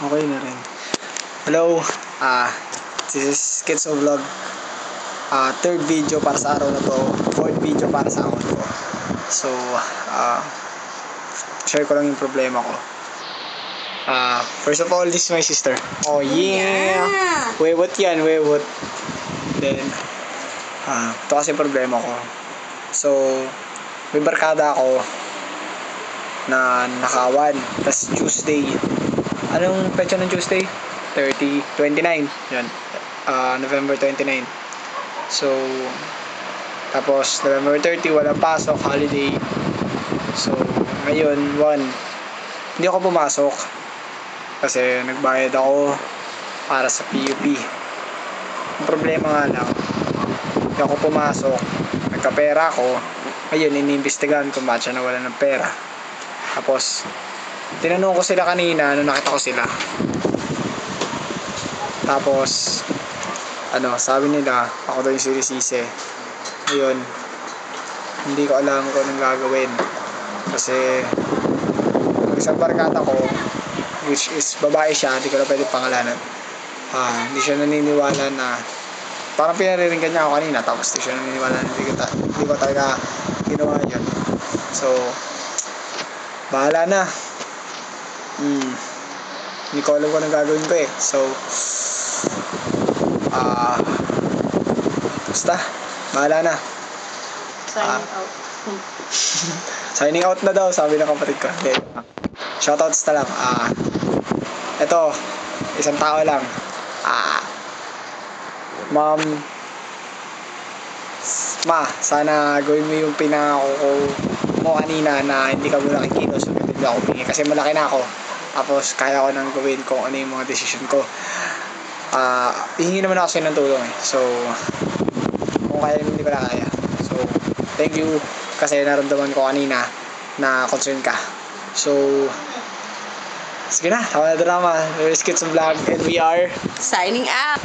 Okay na rin. Hello, this is Sketso Vlog. Third video para sa araw na to. Fourth video para sa account ko. So, share ko lang yung problema ko. First of all, this is my sister. Oh yeah! Wewot yan, wewot. Then, ito kasi problema ko. So, may barkada ako na nakawan. Tas Tuesday. Anong petsa ng Tuesday? 29. Yan. November 29. So, tapos November 30, walang pasok, holiday. So, ngayon, hindi ako pumasok. Kasi nagbayad ako para sa PUP. Ang problema nga lang, hindi ako pumasok. Nagkapera ako. Ngayon, iniimbestigahan kung bakit siya nawala ng pera. Tapos, tinanong ko sila kanina nung nakita ko sila. Tapos, sabi nila, ako daw yung sinisisi. Ngayon, hindi ko alam kung anong gagawin. Kasi, isang barkada ko, which is babae siya, hindi ko na pwede pangalanan. Hindi siya naniniwala na, parang pinariringgan niya ako kanina, tapos hindi siya naniniwala na hindi ko talaga ginawa yun. So, bahala na. Hindi ko alam kung anong gagawin ko eh. So, basta, bahala na. Signing out. Signing out na daw, sabi ng kapatid ko. Okay. Shoutouts na lang. Ito, isang tao lang. Sana gawin mo yung pinangako ko mo kanina na hindi ka muna kikilos o hindi ako pingi. Kasi malaki na ako. Tapos, kaya ko nang gawin kung ano yung mga decision ko. Hihingi naman ako sa'yo ng tulong eh. So, kung kaya hindi ko na kaya. So, thank you kasi naramdaman ko kanina na concern ka. So, sige na, tama na drama. Sketso Vlog and we are Signing out.